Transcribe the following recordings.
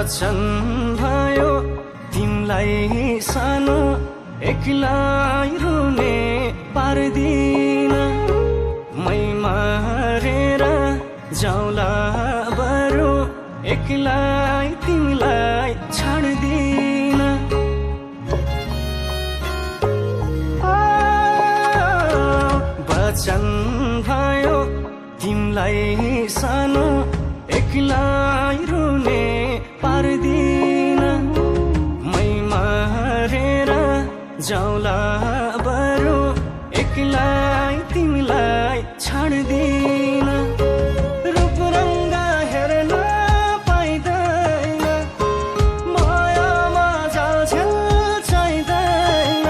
वचन भयो तिमलाई सानो एक्लै रुने पार्दिन मै मरेर जाउँला बरु एक्लै तिमीलाई छाड्दिन वचन भयो तिमलाई सानो एक्लै रुने पार्दिन मै मरेर जाउँला बरु एक्लै तिमीलाई छाड्दिन रूप रङ्ग हेर्न पाइँदैन मायामा जाल छेल चाहिँदैन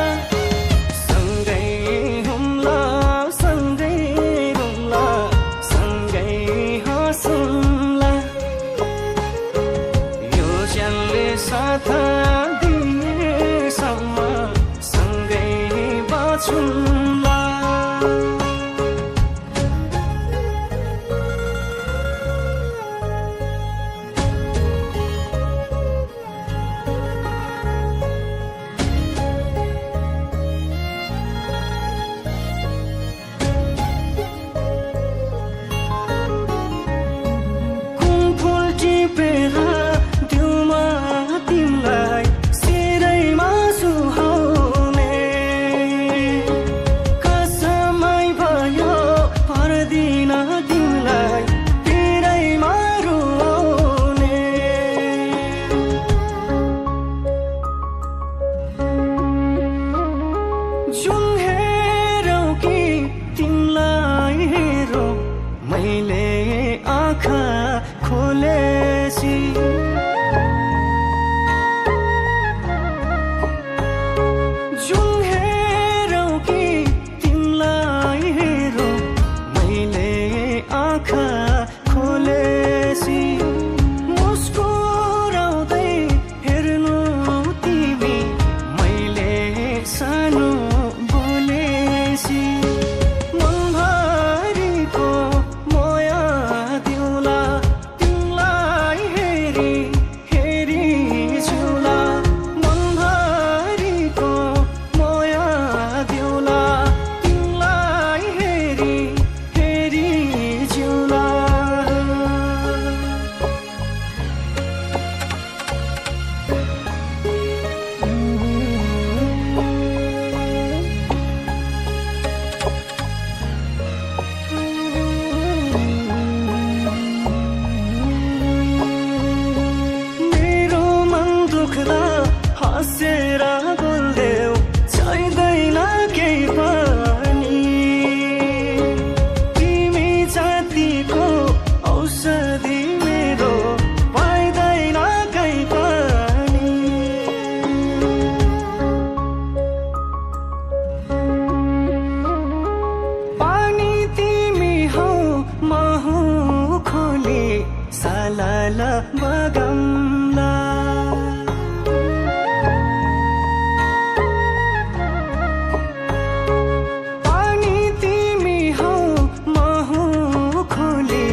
सँगै हुम्ला सँगै रुम्ला सँगै हाँसौँला यो ज्यानले साथ दिएसम्म सँगै बाँचौँला टिपेर दिउमा तिमलाई सिरैमा सुहाउने कसमै भयो पर्दिन तिमीलाई पिरैमा रुवाउने जुन हेरौ कि तिमीलाई हेरौ मैले आँखा खोलेसी जुन हेरौ कि तिमीलाई हेरौ मैले आँखा खोलेसी मुस्कुराउँदै हेर्नु तिमी मैले सानो बोलेसी मनभरिको माया दिउला तिमीलाई हेरी हेरी जिउला मनभरिको माया दिउला तिमीलाई हेरी हेरी जिउला मेरो मन दुख्दा हाँसेर बोल्देऊ चाहिँदैन केही पनि तिमी जातिको औषधि मेरो पाइँदैन कहीँ पनि पानी तिमी हौ म हुँ खोली सालाल बगमला पानी तिमी हौ म हुँ खोली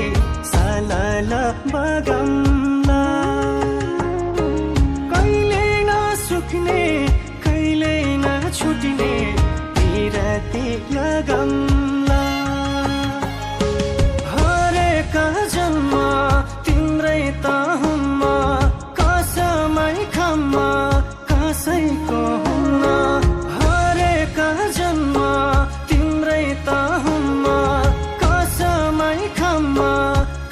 सालाल बगमला कहिले नसुक्ने कहिले नछुट्ने पिरती लगमला हरेक जन्म तिम्रै त हुम्म कसमै खम्म कसैको हुन्न हरेक जन्म तिम्रै त हुम्म कसमै खम्म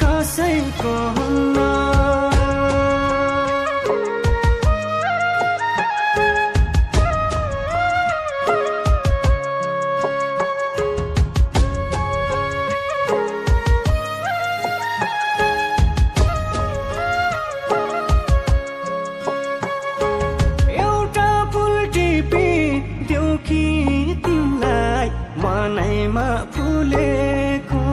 कसैको हुन्न एउटा फुल टिपी देऊ कि तिमीलाई मनैमा फुलेको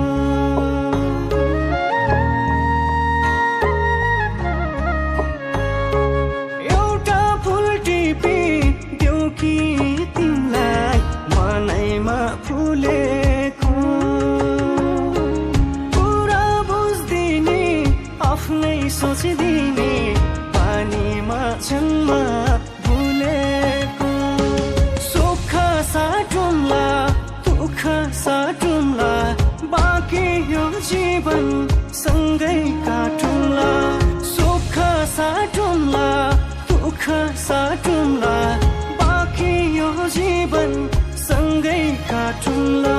एउटा फुल टिपी देऊ कि तिमीलाई मनैमा फुलेको पुरा बुझ्दिने आफ्नै सोचिदिने जीवन सँगै काटौँला